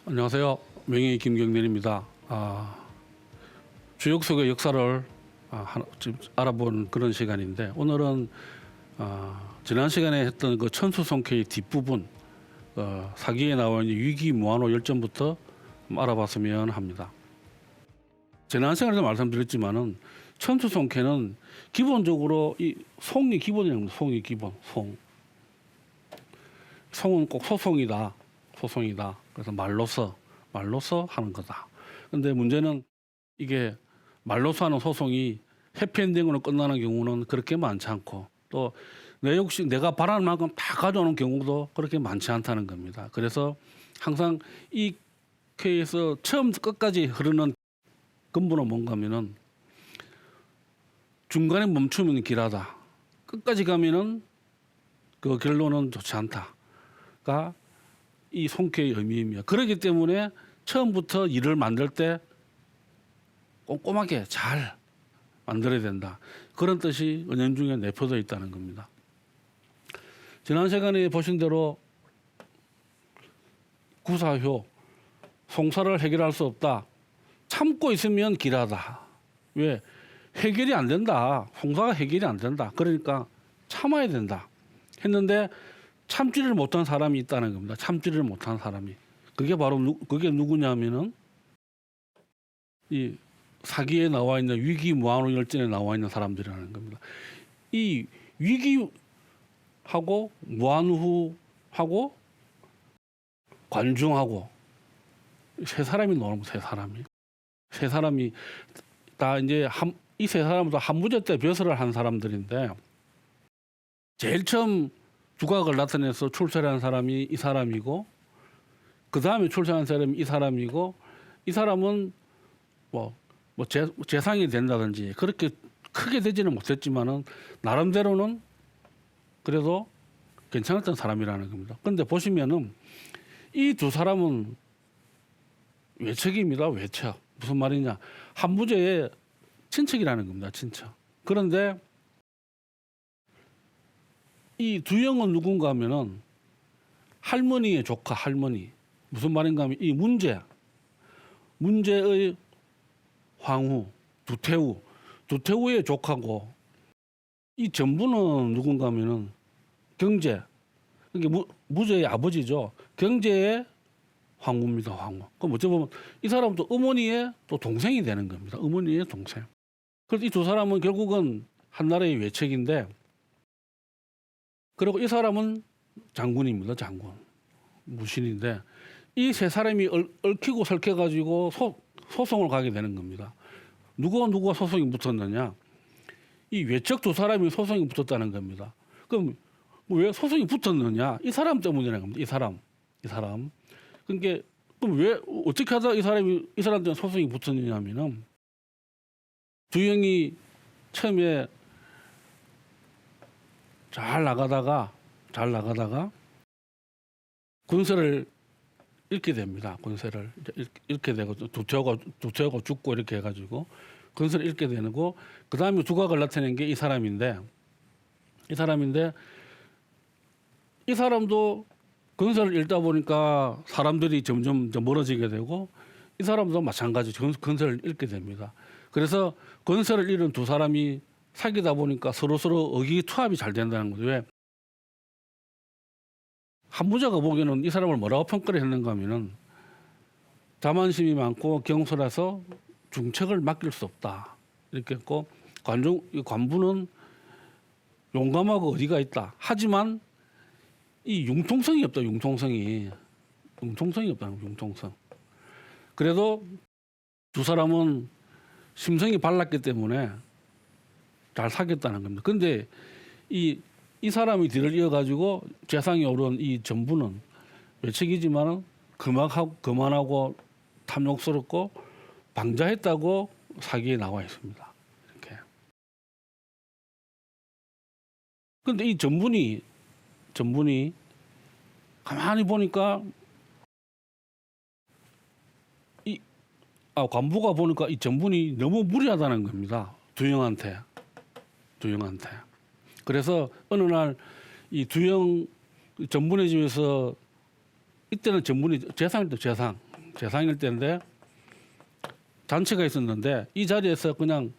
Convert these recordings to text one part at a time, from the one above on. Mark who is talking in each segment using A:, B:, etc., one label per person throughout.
A: 안녕하세요. 명예 김경렬입니다. 주역 속의 역사를 좀 알아본 그런 시간인데 오늘은 지난 시간에 했던 그 천수송케의 뒷부분 사기에 나와 있는 위기무한호 열전부터 알아봤으면 합니다. 지난 시간에도 말씀드렸지만은 천수송케는 기본적으로 이 송이 기본이랍니다. 송이 기본. 송은 꼭 소송이다. 그래서 말로서 하는 거다. 근데 문제는 이게 말로서 하는 소송이 해피엔딩으로 끝나는 경우는 그렇게 많지 않고 또 내 욕심 내가 바라는 만큼 다 가져오는 경우도 그렇게 많지 않다는 겁니다. 그래서 항상 이 케이스에서 처음부터 끝까지 흐르는 근본은 뭔가 하면은 중간에 멈추면 길하다. 끝까지 가면은 그 결론은 좋지 않다가 이 송케의 의미입니다. 그렇기 때문에 처음부터 일을 만들 때 꼼꼼하게 잘 만들어야 된다. 그런 뜻이 은연중에 내포되어 있다는 겁니다. 지난 시간에 보신 대로 구사효, 송사를 해결할 수 없다. 참고 있으면 길하다. 왜? 해결이 안 된다. 송사가 해결이 안 된다. 그러니까 참아야 된다. 했는데 참지를 못한 사람이 있다는 겁니다. 참지를 못한 사람이. 그게 바로 그게 누구냐면은 이 사기에 나와 있는 위기무한호 열전에 나와 있는 사람들이라는 겁니다. 이 위기하고 무한후하고 관중하고 세 사람이 나오는 거예요. 세 사람이 다 이제 이 세 사람은 다 한무제 때 벼슬을 한 사람들인데 제일 처음 두각을 나타내서 출세한 사람이 이 사람이고 그 다음에 출세한 사람이 이 사람이고 이 사람은 재상이 된다든지 그렇게 크게 되지는 못했지만은 나름대로는 그래도 괜찮았던 사람이라는 겁니다. 그런데 보시면은 이 두 사람은 외척입니다. 외척. 무슨 말이냐? 한무제의 친척이라는 겁니다. 친척. 그런데 이 두영은 누군가 하면은 할머니의 조카, 할머니. 무슨 말인가 하면 이 문제의 황후, 두태우의 조카고 이 전부는 누군가 하면은 경제. 이게 무제의 아버지죠. 경제의 황후입니다. 황후. 그럼 어찌 보면 이 사람도 어머니의 또 동생이 되는 겁니다. 어머니의 동생. 그래서 이 두 사람은 결국은 한나라의 외척인데 그리고 이 사람은 장군입니다. 장군. 무신인데 이 세 사람이 얽히고 설켜가지고 소송을 가게 되는 겁니다. 누가 소송이 붙었느냐? 이 외척 두 사람이 소송이 붙었다는 겁니다. 그럼 왜 소송이 붙었느냐? 이 사람 때문이라는 겁니다. 이 사람. 그러니까 그럼 왜 어떻게 하다 이 사람 때문에 소송이 붙었느냐면은 두영이 처음에 잘 나가다가 군세를 잃게 됩니다. 군세를 잃게 되고 두태우가 죽고 이렇게 해가지고 군세를 잃게 되고 그 다음에 두각을 나타낸 게 이 사람인데 이 사람도 건설을 잃다 보니까 사람들이 점점 멀어지게 되고 이 사람도 마찬가지 건설을 잃게 됩니다. 그래서 건설을 잃은 두 사람이 사귀다 보니까 서로 의기투합이 잘 된다는 거죠. 왜? 한무자가 보기에는 이 사람을 뭐라고 평가를 했는가 하면은 자만심이 많고 경솔해서 중책을 맡길 수 없다. 이렇게 했고 관부는 용감하고 의리가 있다. 하지만 이 융통성이 없다. 융통성이 없다는 거예요. 융통성. 그래도 두 사람은 심성이 발랐기 때문에 잘 사귀었다는 겁니다. 근데 이 사람이 뒤를 이어가지고 재상에 오른 이 전부는 외척이지만은 거만하고 탐욕스럽고 방자했다고 사기에 나와 있습니다. 이렇게. 근데 이 전분이 가만히 보니까 관부가 보니까 이 전분이 너무 무리하다는 겁니다. 두영한테. 그래서 어느 날 이 두영 전분의 집에서 이때는 전분이 재상이죠. 재상. 재상일 때인데 잔치가 있었는데 이 자리에서 그냥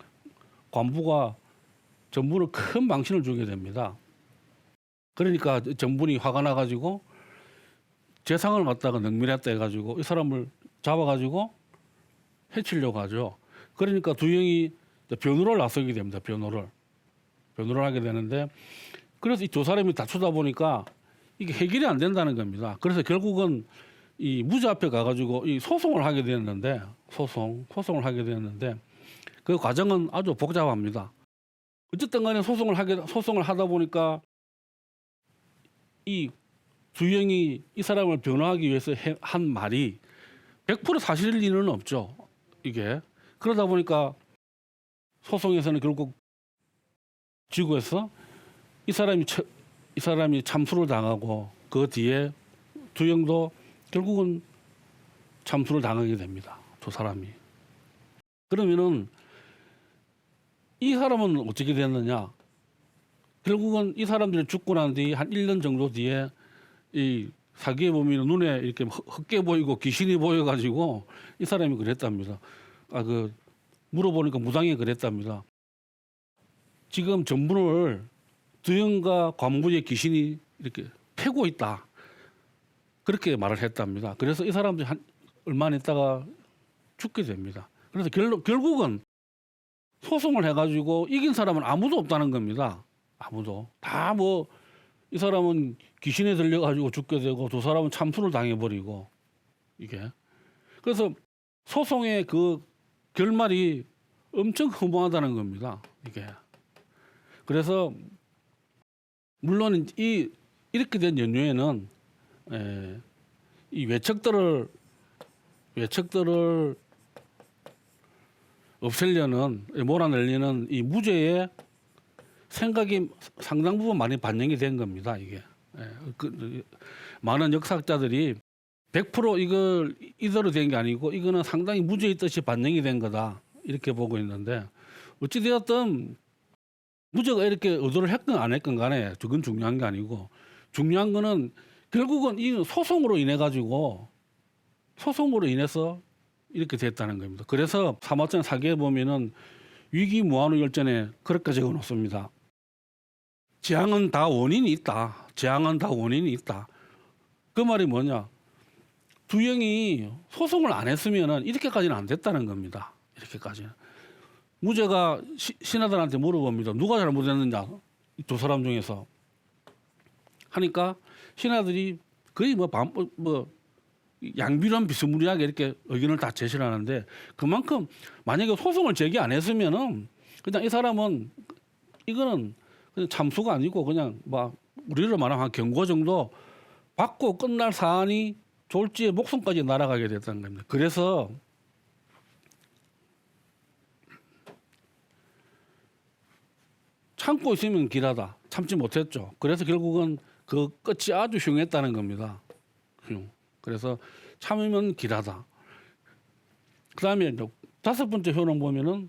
A: 관부가 정부를 큰 망신을 주게 됩니다. 그러니까 정부이 화가 나가지고 재상을 갖다가 능멸했다 해가지고 이 사람을 잡아가지고 해치려고 하죠. 그러니까 두영이 변호를 나서게 됩니다. 변호를 하게 되는데 그래서 이 두 사람이 다투다 보니까 이게 해결이 안 된다는 겁니다. 그래서 결국은 이 무죄 앞에 가가지고 이 소송을 하게 됐는데 소송을 하게 됐는데 그 과정은 아주 복잡합니다. 어쨌든 간에 소송을 하다 보니까 이 두영이 이 사람을 변호하기 위해서 한 말이 100% 사실일 리는 없죠. 이게 그러다 보니까 소송에서는 결국 지구에서 이 사람이 참수를 당하고 그 뒤에 두영도 결국은 참수를 당하게 됩니다. 두 사람이. 그러면은 이 사람은 어떻게 됐느냐? 결국은 이 사람들이 죽고 난 뒤 한 1년 정도 뒤에 이 사기에 보면 눈에 이렇게 헛게 보이고 귀신이 보여가지고 이 사람이 그랬답니다. 물어보니까 무당이 그랬답니다. 지금 전부를 두영과 관부의 귀신이 이렇게 패고 있다. 그렇게 말을 했답니다. 그래서 이 사람들이 얼마 안 있다가 죽게 됩니다. 그래서 결국은 소송을 해가지고 이긴 사람은 아무도 없다는 겁니다. 아무도. 다 이 사람은 귀신에 들려가지고 죽게 되고 두 사람은 참수를 당해버리고 이게. 그래서 소송의 그 결말이 엄청 허무하다는 겁니다. 이게. 그래서 물론 이렇게 된 연유에는 이 외척들을 없애려는 몰아내려는 이 무죄의 생각이 상당 부분 많이 반영이 된 겁니다. 이게 많은 역사학자들이 100% 이걸 이대로 된 게 아니고 이거는 상당히 무죄의 뜻이 반영이 된 거다 이렇게 보고 있는데 어찌 되었든 무죄가 이렇게 의도를 했건 안 했건 간에 그건 중요한 게 아니고 중요한 거는 결국은 이 소송으로 인해서 이렇게 됐다는 겁니다. 그래서 사마천 사기에 보면은 위기무한우열전에 그렇게 적어놓습니다. 재앙은 다 원인이 있다. 그 말이 뭐냐? 두영이 소송을 안 했으면은 이렇게까지는 안 됐다는 겁니다. 이렇게까지는. 무죄가 신하들한테 물어봅니다. 누가 잘못했느냐? 두 사람 중에서. 하니까 신하들이 거의 양비론 비스무리하게 이렇게 의견을 다 제시를 하는데 그만큼 만약에 소송을 제기 안 했으면은 그냥 이 사람은 이거는 그냥 참수가 아니고 그냥 우리로 말하면 한 경고 정도 받고 끝날 사안이 졸지에 목숨까지 날아가게 됐다는 겁니다. 그래서 참고 있으면 길하다. 참지 못했죠. 그래서 결국은 그 끝이 아주 흉했다는 겁니다. 그래서 참으면 길하다. 그다음에 다섯 번째 효능 보면은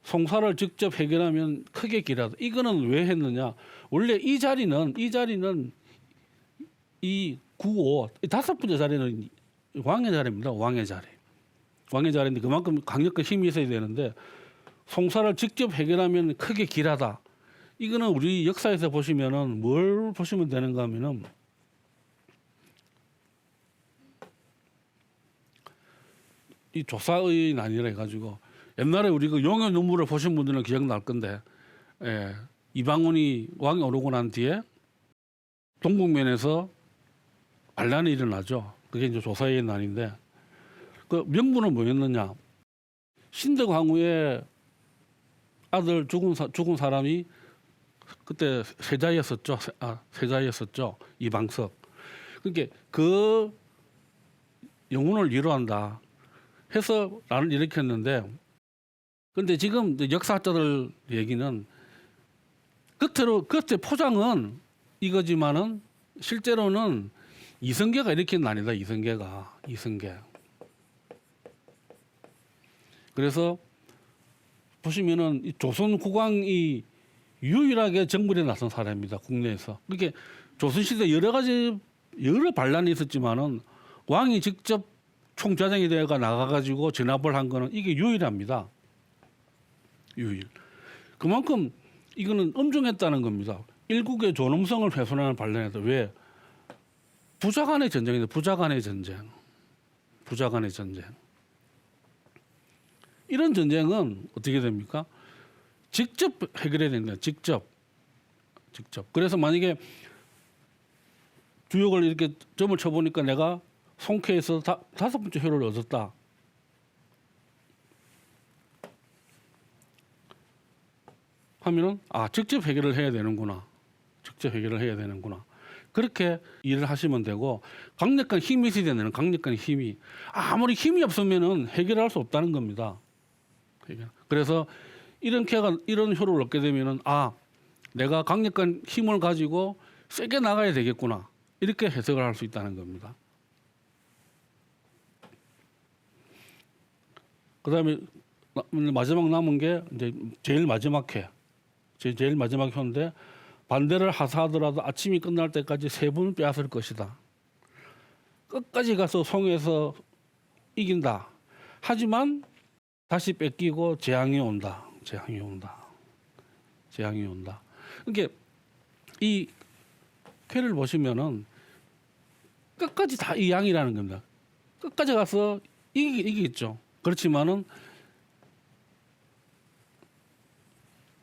A: 송사를 직접 해결하면 크게 길하다. 이거는 왜 했느냐? 원래 이 자리는 이 9호 다섯 번째 자리는 왕의 자리입니다. 왕의 자리인데 그만큼 강력한 힘이 있어야 되는데 송사를 직접 해결하면 크게 길하다. 이거는 우리 역사에서 보시면은 뭘 보시면 되는가 하면은 이 조사의 난이라 해가지고 옛날에 우리 그 용의 눈물을 보신 분들은 기억날 건데 이방원이 왕이 오르고 난 뒤에 동국면에서 반란이 일어나죠. 그게 이제 조사의 난인데 그 명분은 뭐였느냐? 신대광후의 아들 죽은 사람이 그때 세자였었죠. 세자였었죠. 이방석. 그러니까 그 영혼을 위로한다 해서 나를 일으켰는데 근데 지금 역사학자들 얘기는 겉에 포장은 이거지만은 실제로는 이성계가 일으킨 난이다. 이성계. 그래서 보시면은 이 조선 국왕이 유일하게 정벌에 나선 사람입니다. 국내에서. 그러니까 조선시대 여러 반란이 있었지만은 왕이 직접 총자장이 되어가 나가가지고 진압을 한 거는 이게 유일합니다. 유일. 그만큼 이거는 엄중했다는 겁니다. 일국의 존엄성을 훼손하는 반란이다. 왜? 부자 간의 전쟁인데 부자 간의 전쟁. 부자 간의 전쟁. 이런 전쟁은 어떻게 됩니까? 직접 해결해야 됩니다. 직접. 그래서 만약에 주역을 이렇게 점을 쳐보니까 내가 송쾌에서 다섯 번째 효를 얻었다. 하면은 직접 해결을 해야 되는구나. 그렇게 일을 하시면 되고 강력한 힘이 있어야 되는 강력한 힘이 아무리 힘이 없으면은 해결할 수 없다는 겁니다. 그래서 이런 효를 얻게 되면은 내가 강력한 힘을 가지고 세게 나가야 되겠구나. 이렇게 해석을 할 수 있다는 겁니다. 그다음에 마지막 남은 게 이제 제일 마지막 회. 제일 마지막 회인데 반대를 하사하더라도 아침이 끝날 때까지 3분 빼앗을 것이다. 끝까지 가서 송에서 이긴다. 하지만 다시 뺏기고 재앙이 온다. 그러니까 이 쾌를 보시면은 끝까지 다 이 양이라는 겁니다. 끝까지 가서 이기겠죠. 그렇지만은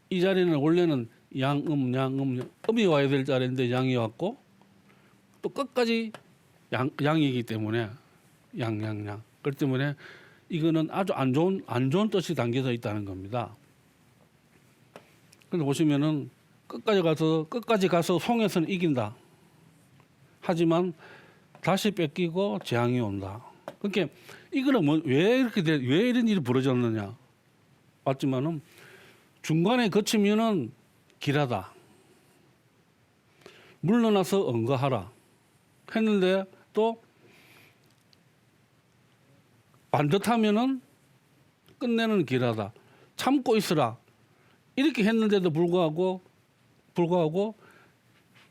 A: 이 자리는 원래는 음이 와야 될 자리인데 양이 왔고 또 끝까지 양이기 때문에 양. 그렇기 때문에 이거는 아주 안 좋은 뜻이 담겨져 있다는 겁니다. 그런데 보시면은 끝까지 가서 송에서는 이긴다. 하지만 다시 뺏기고 재앙이 온다. 그러니까 이거는 왜 이런 일이 벌어졌느냐? 맞지만은 중간에 거치면은 길하다. 물러나서 응거하라. 했는데 또 반듯하면은 끝내는 길하다. 참고 있으라. 이렇게 했는데도 불구하고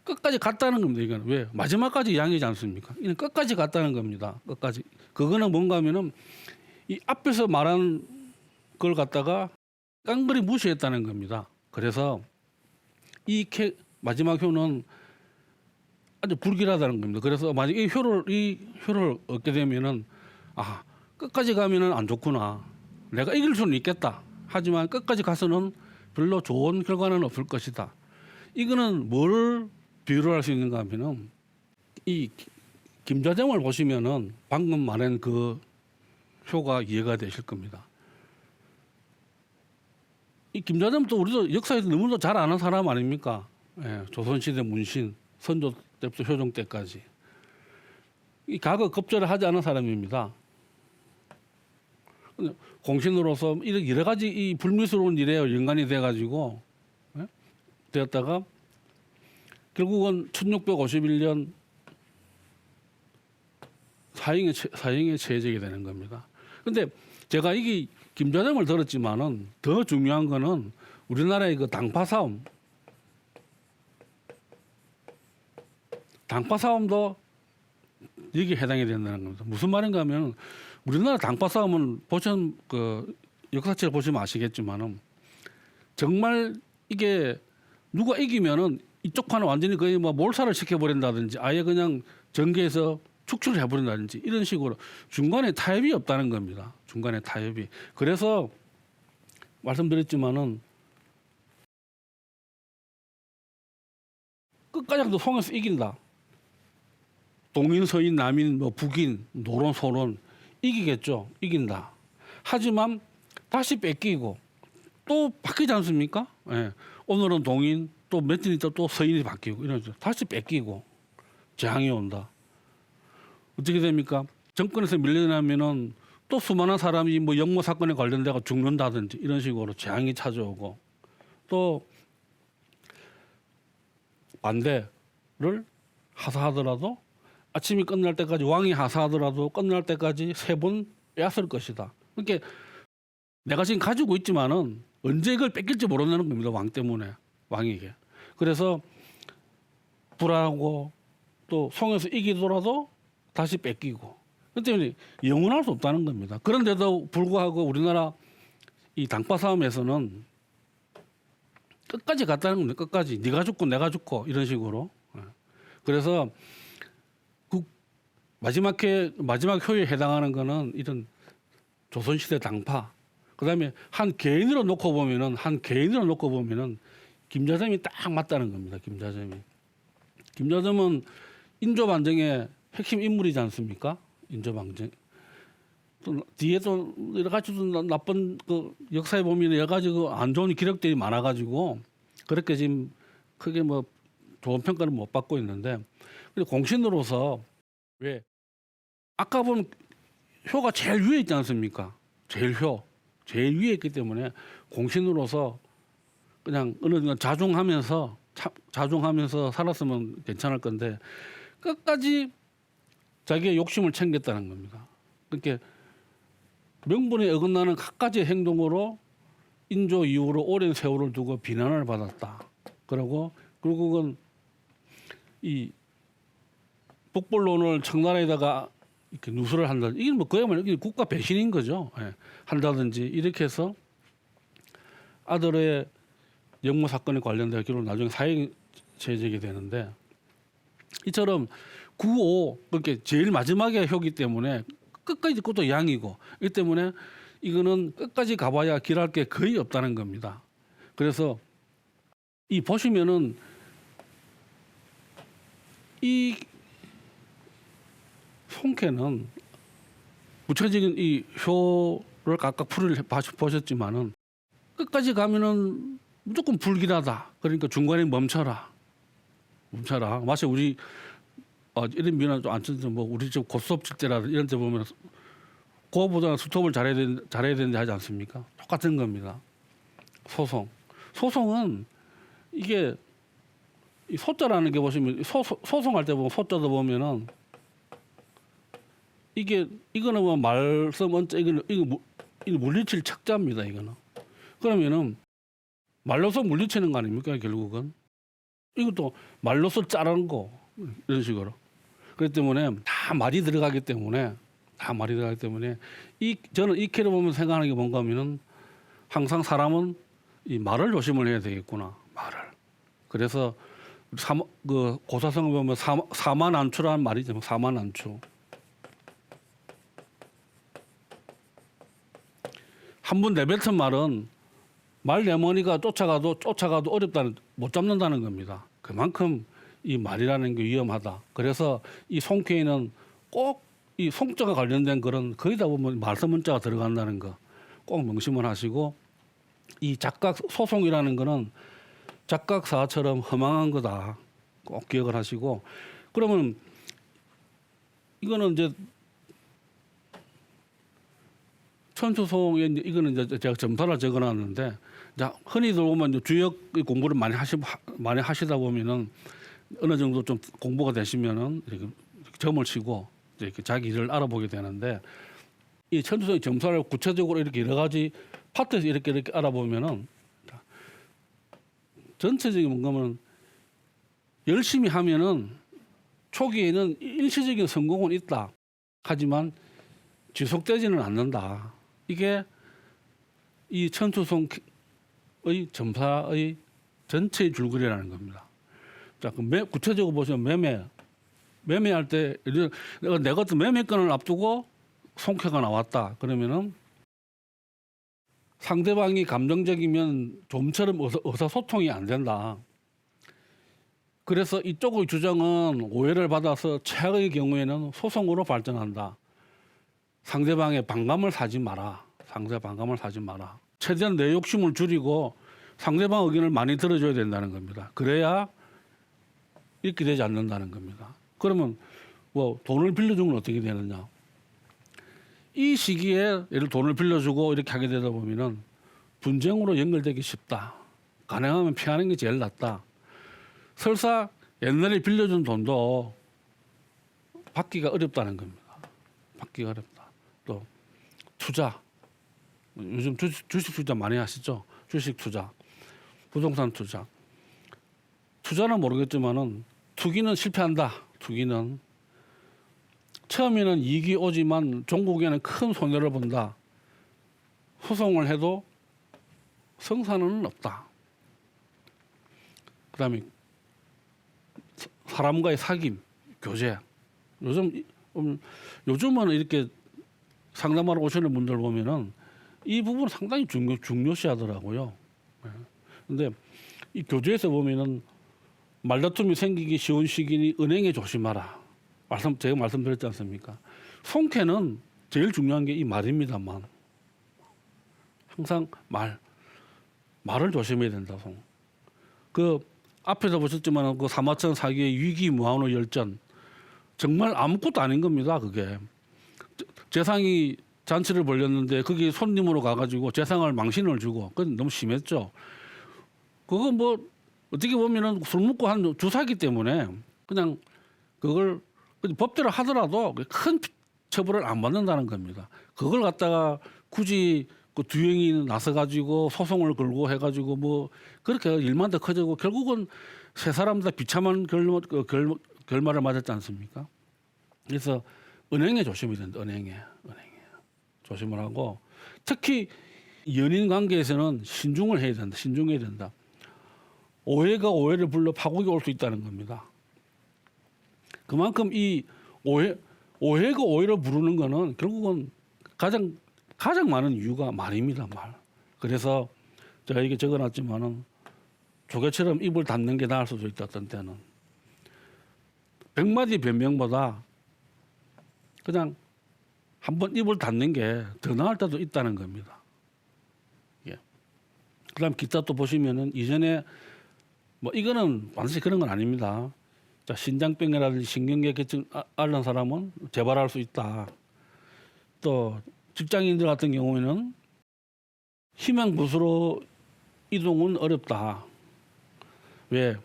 A: 끝까지 갔다는 겁니다. 이거는 왜? 마지막까지 양이지 않습니까? 이는 끝까지 갔다는 겁니다. 끝까지. 그거는 뭔가 하면은 이 앞에서 말한 걸 갖다가 깡그리 무시했다는 겁니다. 그래서 마지막 효는 아주 불길하다는 겁니다. 그래서 만약 이 효를 얻게 되면은 끝까지 가면은 안 좋구나. 내가 이길 수는 있겠다. 하지만 끝까지 가서는 별로 좋은 결과는 없을 것이다. 이거는 뭘 비유를 할 수 있는가 하면은 이 김좌정을 보시면은 방금 말한 그 효가 이해가 되실 겁니다. 이 김좌정도 우리도 역사에서 너무도 잘 아는 사람 아닙니까? 조선시대 문신, 선조 때부터 효종 때까지. 이 과거 급제를 하지 않은 사람입니다. 공신으로서 여러 가지 이 불미스러운 일에 연관이 돼가지고 되었다가 결국은 1651년 사형에 처해지게 되는 겁니다. 그런데 제가 이게 김좌정을 들었지만은 더 중요한 거는 우리나라의 그 당파 싸움도 여기에 해당이 된다는 겁니다. 무슨 말인가 하면 우리나라 당파 싸움은 역사책을 보시면 아시겠지만은 정말 이게 누가 이기면은 이쪽 판은 완전히 거의 몰살을 시켜버린다든지 아예 그냥 전개해서 축출을 해버린다든지 이런 식으로 중간에 타협이 없다는 겁니다. 중간에 타협이. 그래서 말씀드렸지만은 끝까지 가도 송에서 이긴다. 동인, 서인, 남인, 북인, 노론, 소론 이기겠죠. 이긴다. 하지만 다시 뺏기고 또 바뀌지 않습니까? 오늘은 동인, 또 며칠 있다 또 서인이 바뀌고 이러죠. 다시 뺏기고 재앙이 온다. 어떻게 됩니까? 정권에서 밀려나면은 또 수많은 사람이 영모 사건에 관련돼서 죽는다든지 이런 식으로 재앙이 찾아오고 또 반대를 하사하더라도 아침이 끝날 때까지 왕이 하사하더라도 끝날 때까지 3번 빼앗을 것이다. 그러니까 내가 지금 가지고 있지만은 언제 이걸 뺏길지 모른다는 겁니다. 왕 때문에 왕에게. 그래서 불안하고 또 송에서 이기더라도 다시 뺏기고 그 때문에 영원할 수 없다는 겁니다. 그런데도 불구하고 우리나라 이 당파 싸움에서는 끝까지 갔다는 겁니다. 끝까지 네가 죽고 내가 죽고 이런 식으로. 그래서 그 마지막 효에 해당하는 거는 이런 조선시대 당파. 그다음에 한 개인으로 놓고 보면은 김자점이 딱 맞다는 겁니다. 김자점은 인조반정의 핵심 인물이지 않습니까? 인조반정. 또 뒤에 또 여러 가지 나쁜 그 역사에 보면 여러 가지 그 안 좋은 기록들이 많아가지고 그렇게 지금 크게 뭐 좋은 평가를 못 받고 있는데, 공신으로서 왜 아까 보면 효가 제일 위에 있지 않습니까? 제일 위에 있기 때문에 공신으로서 그냥 어느 정도 자중하면서 살았으면 괜찮을 건데 끝까지 자기의 욕심을 챙겼다는 겁니다. 그러니까 명분에 어긋나는 갖가지 행동으로 인조 이후로 오랜 세월을 두고 비난을 받았다. 그리고 결국은 이 북벌론을 청나라에다가 이렇게 누설을 한다. 이게 뭐 그야말로 국가 배신인 거죠. 예. 한다든지 이렇게 해서 아들의 영모 사건에 관련되어 결국 나중에 사형 처해지게 되는데, 이처럼 9.5 그렇게 제일 마지막에 효기 때문에 끝까지 그것도 양이고, 이 때문에 이거는 끝까지 가봐야 길할 게 거의 없다는 겁니다. 그래서 이 보시면은 이 송쾌는 구체적인 이 효를 각각 풀을 보셨지만은 끝까지 가면은 무조건 불길하다. 그러니까 중간에 멈춰라. 마치 우리 이런 미나 좀 안 쓰는데 뭐 우리 집 고스톱 칠 때라 이런 데 보면 그거보다는 스톱을 잘해야 되는데 하지 않습니까? 똑같은 겁니다. 소송은 이게 이 소자라는 게 보시면 소송할 때 보면 소자도 보면은 이거는 뭐 말씀 원자 이거 물리칠 척자입니다. 이거는 그러면은 말로서 물리치는 거 아닙니까? 결국은 이것도 말로서 자르는 거 이런 식으로. 그렇기 때문에 다 말이 들어가기 때문에 저는 이 캐를 보면 생각하는 게 뭔가 하면은 항상 사람은 이 말을 조심을 해야 되겠구나. 말을. 그래서 그 고사성을 보면 사만안추라는 말이죠. 사만안추. 한 번 내뱉은 말은 말 내머니가 쫓아가도 어렵다는, 못 잡는다는 겁니다. 그만큼 이 말이라는 게 위험하다. 그래서 이 송쾌에는 꼭 이 송자가 관련된 그런 거의 다 보면 말씀 문자가 들어간다는 거 꼭 명심을 하시고, 이 작각 소송이라는 거는 작각사처럼 허망한 거다. 꼭 기억을 하시고, 그러면 이거는 이제 천수송에 이거는 이제 제가 점사를 적어놨는데, 흔히들 보면 주역 공부를 많이 하시다 보면은 어느 정도 좀 공부가 되시면은 이렇게 점을 치고 이렇게 자기 일을 알아보게 되는데, 이 천수송의 점사를 구체적으로 이렇게 여러 가지 파트에서 이렇게 알아보면은 전체적인 뭔가는 열심히 하면은 초기에는 일시적인 성공은 있다. 하지만 지속되지는 않는다. 이게 이 천수송의 점사의 전체의 줄거리라는 겁니다. 자, 구체적으로 보시면 매매할 때 내가 어떤 매매권을 앞두고 송쾌가 나왔다. 그러면은 상대방이 감정적이면 좀처럼 의사소통이 안 된다. 그래서 이쪽의 주장은 오해를 받아서 최악의 경우에는 소송으로 발전한다. 상대방의 반감을 사지 마라. 최대한 내 욕심을 줄이고 상대방 의견을 많이 들어줘야 된다는 겁니다. 그래야 이렇게 되지 않는다는 겁니다. 그러면 뭐 돈을 빌려주면 어떻게 되느냐? 이 시기에 예를 돈을 빌려주고 이렇게 하게 되다 보면은 분쟁으로 연결되기 쉽다. 가능하면 피하는 게 제일 낫다. 설사 옛날에 빌려준 돈도 받기가 어렵다는 겁니다. 받기가 어렵다. 또 투자. 요즘 주식 투자 많이 하시죠? 주식 투자, 부동산 투자. 투자는 모르겠지만은 투기는 실패한다. 처음에는 이익이 오지만 종국에는 큰 손해를 본다. 소송을 해도 성사는 없다. 그다음에 사람과의 사귐, 교제. 요즘은 이렇게 상담하러 오시는 분들 보면은 이 부분 상당히 중요시하더라고요. 근데 이 교재에서 보면은 말다툼이 생기기 쉬운 시기니 은행에 조심하라. 제가 말씀드렸지 않습니까? 송쾌는 제일 중요한 게 이 말입니다만 항상 말을 조심해야 된다. 그 앞에서 보셨지만 그 사마천 사기의 위기 무한의 열전 정말 아무것도 아닌 겁니다. 그게 재상이 잔치를 벌였는데 거기 손님으로 가가지고 재상을 망신을 주고 그건 너무 심했죠. 그거 뭐 어떻게 보면은 술 먹고 한 주사기 때문에 그냥 그걸 법대로 하더라도 큰 처벌을 안 받는다는 겁니다. 그걸 갖다가 굳이 그 두영이 나서가지고 소송을 걸고 해가지고 뭐 그렇게 일만 더 커지고 결국은 세 사람 다 비참한 결말을 맞았지 않습니까? 그래서 은행에 조심해야 된다. 은행에 조심을 하고 특히 연인 관계에서는 신중을 해야 된다. 신중해야 된다. 오해가 오해를 불러 파국이 올 수 있다는 겁니다. 그만큼 이 오해가 오해를 부르는 거는 결국은 가장 많은 이유가 말입니다. 말. 그래서 제가 이게 적어놨지만은 조개처럼 입을 닫는 게 나을 수도 있다. 어떤 때는 100마디 변명보다 그냥 한번 입을 닫는 게 더 나을 때도 있다는 겁니다. 예. 그다음 기타 또 보시면은 이전에 뭐 이거는 완전히 그런 건 아닙니다. 자, 신장병이라든지 신경계계증 앓는 사람은 재발할 수 있다. 또 직장인들 같은 경우에는 희망부수로 이동은 어렵다. 왜?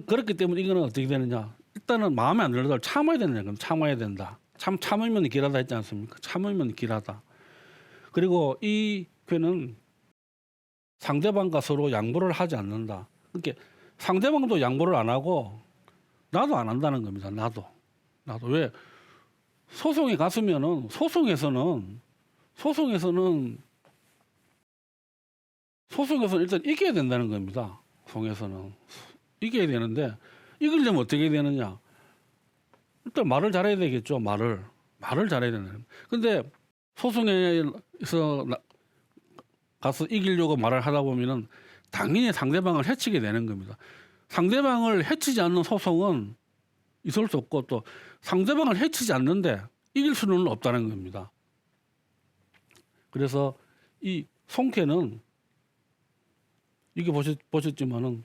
A: 그렇기 때문에 이거는 어떻게 되느냐? 일단은 마음에 안 들더라도 참아야 되느냐? 참아야 된다. 참으면 길하다 했지 않습니까? 참으면 길하다. 그리고 이 괴는 상대방과 서로 양보를 하지 않는다. 그러니까 상대방도 양보를 안 하고 나도 안 한다는 겁니다. 나도 왜 소송에 갔으면은 소송에서는 일단 이겨야 된다는 겁니다. 소송에서는 이겨야 되는데 이기려면 어떻게 되느냐? 일단 말을 잘해야 되겠죠. 말을 잘해야 되는. 근데 소송에서 가서 이기려고 말을 하다 보면은 당연히 상대방을 해치게 되는 겁니다. 상대방을 해치지 않는 소송은 있을 수 없고 또 상대방을 해치지 않는데 이길 수는 없다는 겁니다. 그래서 이 송쾌는 이게 보셨지만은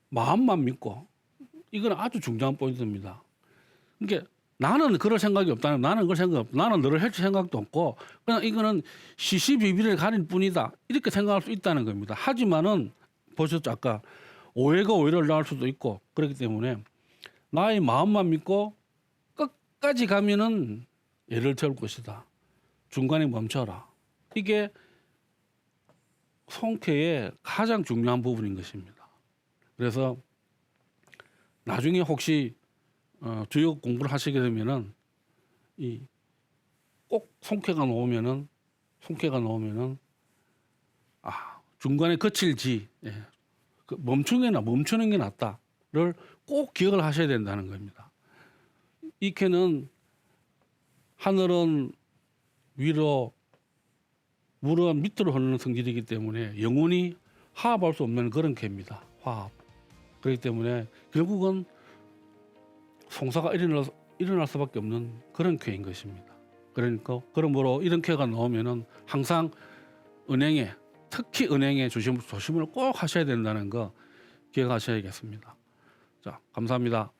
A: 마음만 믿고 이건 아주 중요한 포인트입니다. 그러니까 나는 그럴 생각이 없다는 나는 너를 해칠 생각도 없고 그냥 이거는 시시비비를 가릴 뿐이다 이렇게 생각할 수 있다는 겁니다. 하지만은 보셨죠 아까 오해가 오해를 낳을 수도 있고 그렇기 때문에 나의 마음만 믿고 끝까지 가면은 예를 태울 것이다. 중간에 멈춰라. 이게 송쾌의 가장 중요한 부분인 것입니다. 그래서 나중에 혹시 주요 공부를 하시게 되면은 꼭 송쾌가 나오면은 중간에 거칠지 멈추는 게 낫다를 꼭 기억을 하셔야 된다는 겁니다. 이 쾌는 하늘은 위로 물은 밑으로 흐르는 성질이기 때문에 영원히 화합할 수 없는 그런 쾌입니다. 화합. 그렇기 때문에 결국은 송사가 일어날 수밖에 없는 그런 쾌인 것입니다. 그러니까 그러므로 이런 쾌가 나오면은 항상 특히 은행에 조심을 꼭 하셔야 된다는 거 기억하셔야겠습니다. 자, 감사합니다.